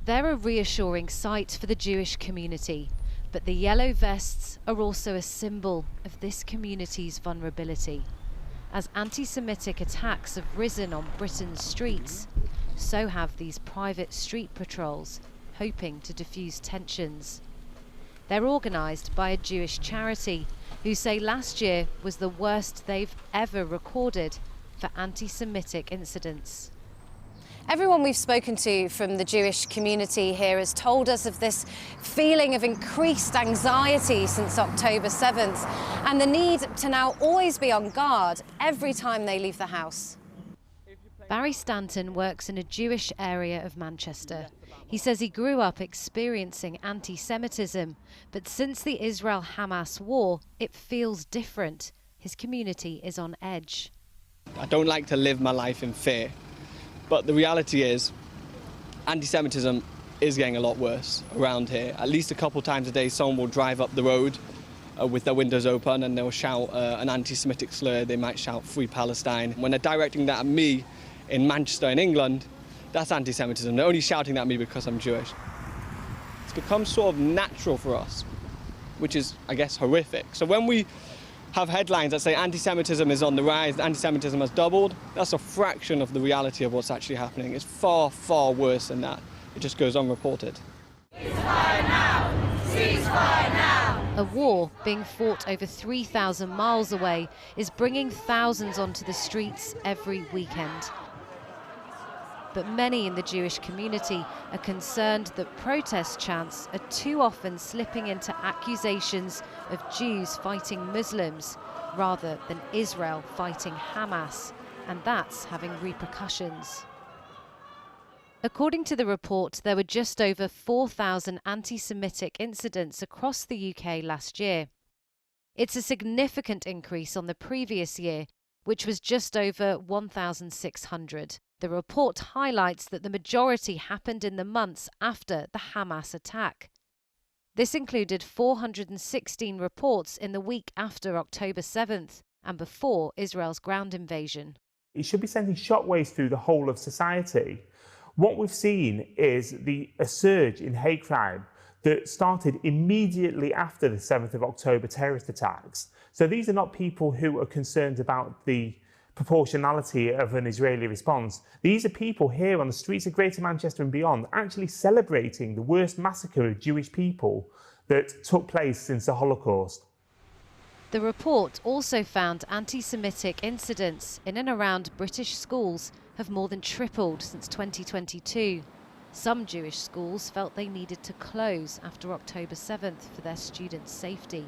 They're a reassuring sight for the Jewish community, but the yellow vests are also a symbol of this community's vulnerability. As anti-Semitic attacks have risen on Britain's streets, so have these private street patrols, hoping to diffuse tensions. They're organised by a Jewish charity, who say last year was the worst they've ever recorded for anti-Semitic incidents. Everyone we've spoken to from the Jewish community here has told us of this feeling of increased anxiety since October 7th and the need to now always be on guard every time they leave the house. Barry Stanton works in a Jewish area of Manchester. He says he grew up experiencing anti-Semitism, but since the Israel-Hamas war, it feels different. His community is on edge. I don't like to live my life in fear. But the reality is, anti-Semitism is getting a lot worse around here. At least a couple times a day, someone will drive up the road with their windows open and they'll shout an anti-Semitic slur. They might shout "Free Palestine." When they're directing that at me in Manchester in England, that's anti-Semitism. They're only shouting that at me because I'm Jewish. It's become sort of natural for us, which is, I guess, horrific. So when we have headlines that say anti-Semitism is on the rise, anti-Semitism has doubled, that's a fraction of the reality of what's actually happening. It's far, far worse than that. It just goes unreported. Ceasefire now! Ceasefire now! A war being fought over 3,000 miles away is bringing thousands onto the streets every weekend. But many in the Jewish community are concerned that protest chants are too often slipping into accusations of Jews fighting Muslims rather than Israel fighting Hamas, and that's having repercussions. According to the report, there were just over 4,000 anti-Semitic incidents across the UK last year. It's a significant increase on the previous year, which was just over 1,600. The report highlights that the majority happened in the months after the Hamas attack. This included 416 reports in the week after October 7th and before Israel's ground invasion. It should be sending shockwaves through the whole of society. What we've seen is a surge in hate crime that started immediately after the 7th of October terrorist attacks. So these are not people who are concerned about the proportionality of an Israeli response. These are people here on the streets of Greater Manchester and beyond actually celebrating the worst massacre of Jewish people that took place since the Holocaust. The report also found anti-Semitic incidents in and around British schools have more than tripled since 2022. Some Jewish schools felt they needed to close after October 7th for their students' safety.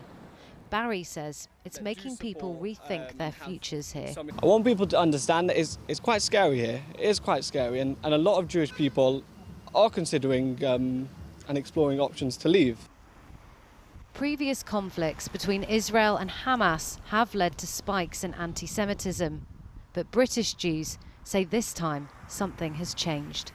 Barry says it's making people rethink their futures here. I want people to understand that it's quite scary here. It is quite scary, and a lot of Jewish people are considering and exploring options to leave. Previous conflicts between Israel and Hamas have led to spikes in anti-Semitism, but British Jews say this time something has changed.